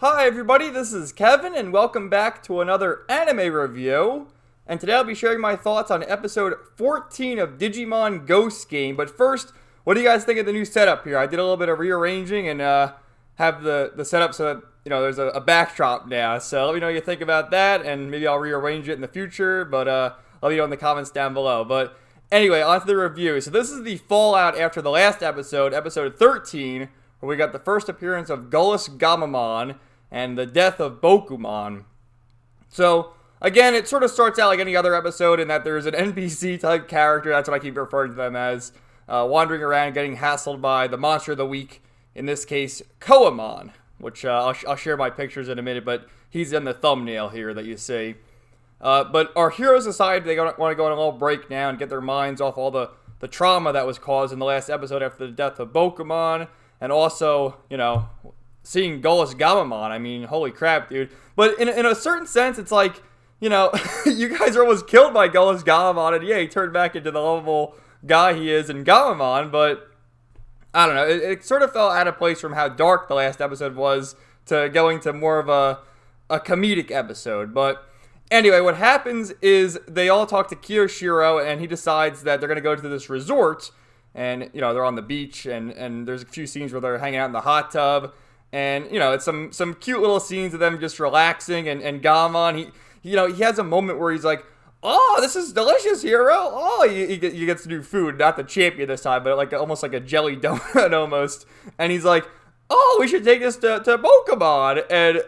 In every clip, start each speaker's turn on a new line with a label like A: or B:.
A: Hi everybody, this is Kevin and welcome back to another anime review. And today I'll be sharing my thoughts on episode 14 of Digimon Ghost Game. But first, what do you guys think of the new setup here? I did a little bit of rearranging and have the setup so that, there's a backdrop now. So let me know what you think about that and maybe I'll rearrange it in the future. But let me know in the comments down below. But anyway, on to the review. So this is the fallout after the last episode, episode 13, where we got the first appearance of Gullus Gamamon and the death of Bokumon. So, again, it sort of starts out like any other episode in that there's an NPC type character, that's what I keep referring to them as, wandering around getting hassled by the monster of the week, in this case, Koamon, which I'll share my pictures in a minute, but he's in the thumbnail here that you see. But our heroes decide they want to go on a little break now and get their minds off all the trauma that was caused in the last episode after the death of Bokumon, and also, seeing Gullus Gamamon. I mean, holy crap, dude. But in a certain sense, it's like, you guys are almost killed by Gullus Gamamon, and yeah, he turned back into the lovable guy he is in Gamamon, but I don't know. It sort of fell out of place from how dark the last episode was to going to more of a comedic episode. But anyway, what happens is they all talk to Kiyoshiro, and he decides that they're going to go to this resort, and, they're on the beach, and there's a few scenes where they're hanging out in the hot tub. And, it's some cute little scenes of them just relaxing. And Gamon, he has a moment where he's like, oh, this is delicious, hero. Oh, he gets to do food, not the champion this time, but almost like a jelly donut almost. And he's like, oh, we should take this to Pokemon. And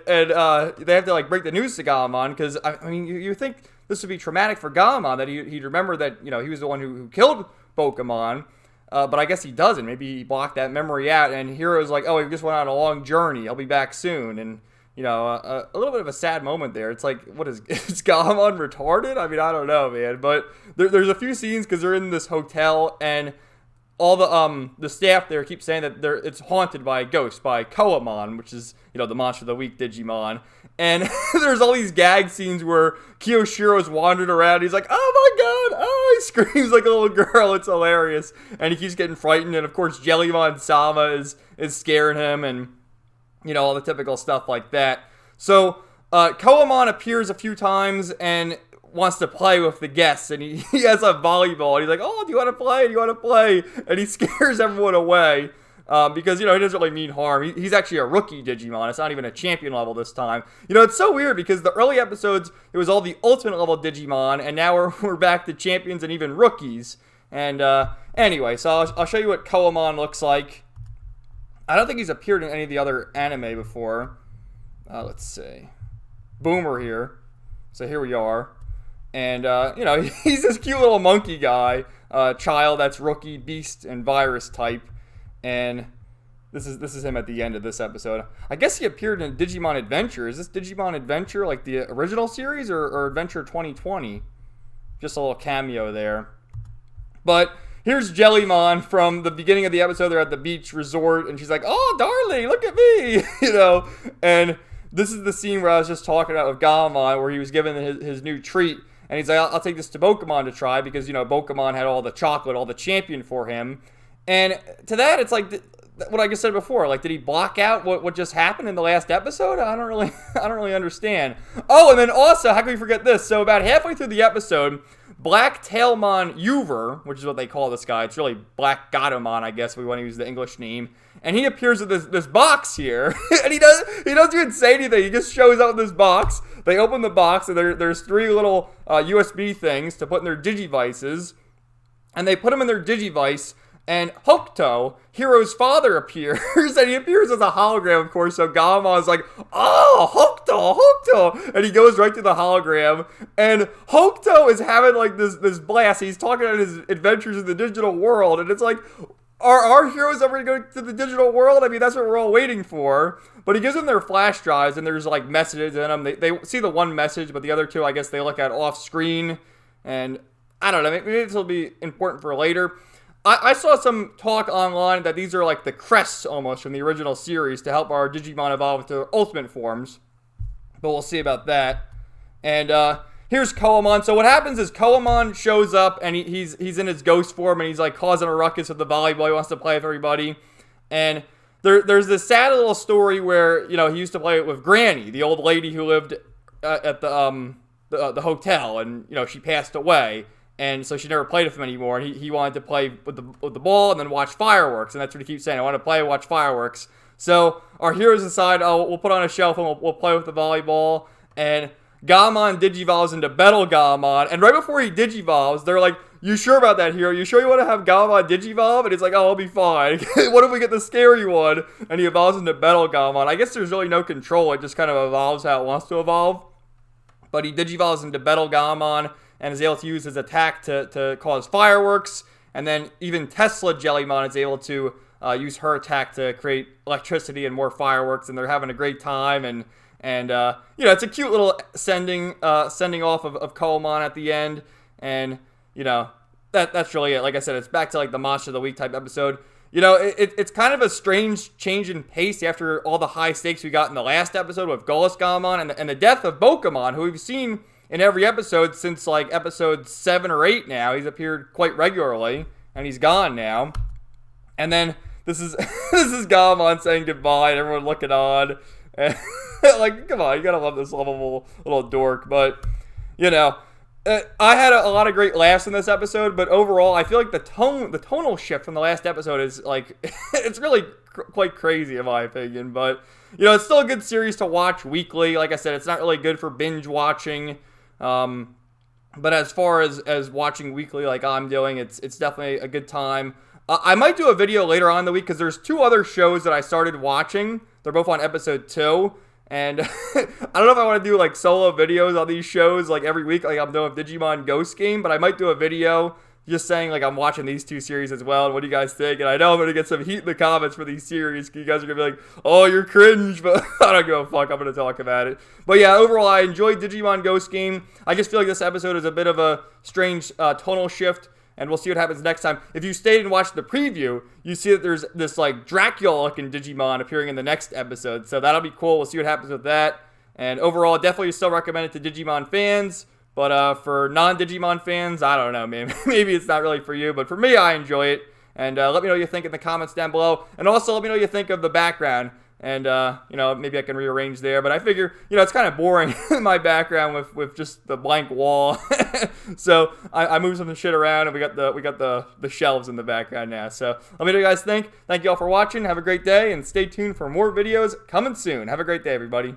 A: they have to, break the news to Gamon. Because, I mean, you think this would be traumatic for Gamon, that he'd remember that, he was the one who killed Pokemon. But I guess he doesn't. Maybe he blocked that memory out. And Hero's like, oh, he just went on a long journey. I'll be back soon. And, a little bit of a sad moment there. It's like, what is Gamon retarded? I mean, I don't know, man. But there's a few scenes because they're in this hotel. And all the staff there keep saying that it's haunted by a ghost, by Koamon, which is, the monster of the week Digimon. And there's all these gag scenes where Kiyoshiro's wandered around. He's like, oh my god, oh, he screams like a little girl. It's hilarious. And he keeps getting frightened. And of course, Jellymon Sama is scaring him and, all the typical stuff like that. So, Koamon appears a few times and wants to play with the guests. And he has a volleyball. And he's like, oh, do you want to play? Do you want to play? And he scares everyone away. Because, he doesn't really mean harm. He's actually a rookie Digimon. It's not even a champion level this time. It's so weird because the early episodes, it was all the ultimate level Digimon, and now we're back to champions and even rookies. And, anyway, so I'll show you what Koamon looks like. I don't think he's appeared in any of the other anime before. Let's see. Boomer here. So here we are. And, he's this cute little monkey guy. Child that's rookie, beast, and virus type. And this is him at the end of this episode. I guess he appeared in Digimon Adventure. Is this Digimon Adventure, like the original series, or Adventure 2020? Just a little cameo there. But here's Jellymon from the beginning of the episode. They're at the beach resort, and she's like, oh, darling, look at me, And this is the scene where I was just talking about with Gamon, where he was given his new treat. And he's like, I'll take this to Pokemon to try, because, Pokemon had all the chocolate, all the champion for him. And to that, it's like what I just said before. Like, did he block out what just happened in the last episode? I don't really understand. Oh, and then also, how can we forget this? So about halfway through the episode, Black Tailmon Uver, which is what they call this guy. It's really Black Gatomon, I guess, if we want to use the English name. And he appears with this box here, and he doesn't even say anything. He just shows up with this box. They open the box, and there's three little USB things to put in their Digivices, and they put them in their Digivice. And Hokuto, Hero's father, appears, and he appears as a hologram, of course, so Gamamon's like, oh, Hokuto, and he goes right to the hologram, and Hokuto is having, this blast. He's talking about his adventures in the digital world, and it's like, are our heroes ever going to go to the digital world? I mean, that's what we're all waiting for. But he gives them their flash drives, and there's, messages in them. They see the one message, but the other two, I guess, they look at off screen, and I don't know, maybe this will be important for later. I saw some talk online that these are the crests almost from the original series to help our Digimon evolve to their ultimate forms. But we'll see about that. And here's Koamon. So what happens is Koamon shows up and he's in his ghost form and he's causing a ruckus with the volleyball. He wants to play with everybody. And there's this sad little story where, you know, he used to play with Granny, the old lady who lived at the hotel, and, you know, she passed away. And so she never played with him anymore. And he wanted to play with the ball and then watch fireworks. And that's what he keeps saying. I want to play, watch fireworks. So our heroes decide, oh, we'll put on a shelf and we'll play with the volleyball. And Gamon digivolves into Battle Gamon. And right before he digivolves, they're like, you sure about that, hero? You sure you want to have Gamon digivolve? And he's like, oh, I'll be fine. What if we get the scary one? And he evolves into Battle Gamon. I guess there's really no control. It just kind of evolves how it wants to evolve. But he digivolves into Battle Gamon and is able to use his attack to cause fireworks. And then even Tesla Jellymon is able to use her attack to create electricity and more fireworks. And they're having a great time. And you know, it's a cute little sending off of Koemon at the end. And, you know, that's really it. Like I said, it's back to like the Monster of the Week type episode. You know, it's kind of a strange change in pace after all the high stakes we got in the last episode with Golas Gamon and the death of Bokomon, who we've seen in every episode since like episode 7 or 8 now. He's appeared quite regularly, and he's gone now. And then this is Gamon saying goodbye and everyone looking on. And, like, come on, you gotta love this lovable little dork. But, you know, I had a lot of great laughs in this episode, but overall, I feel like the tonal shift from the last episode is like, it's really quite crazy in my opinion. But, you know, it's still a good series to watch weekly. Like I said, it's not really good for binge watching. But as far as watching weekly like I'm doing, it's definitely a good time. I might do a video later on in the week because there's 2 other shows that I started watching. They're both on episode 2. And I don't know if I want to do like solo videos on these shows like every week like I'm doing with Digimon Ghost Game, but I might do a video just saying like I'm watching these 2 series as well, and what do you guys think? And I know I'm going to get some heat in the comments for these series. You guys are going to be like, oh, you're cringe, but I don't give a fuck. I'm going to talk about it. But yeah, overall, I enjoyed Digimon Ghost Game. I just feel like this episode is a bit of a strange tonal shift, and we'll see what happens next time. If you stayed and watched the preview, you see that there's this like Dracula-looking Digimon appearing in the next episode, so that'll be cool. We'll see what happens with that. And overall, definitely still recommend it to Digimon fans. But for non-Digimon fans, I don't know, man. Maybe it's not really for you. But for me, I enjoy it. And let me know what you think in the comments down below. And also, let me know what you think of the background. And, you know, maybe I can rearrange there. But I figure, you know, it's kind of boring, my background with just the blank wall. So I moved some shit around, and we got the shelves in the background now. So let me know what you guys think. Thank you all for watching. Have a great day. And stay tuned for more videos coming soon. Have a great day, everybody.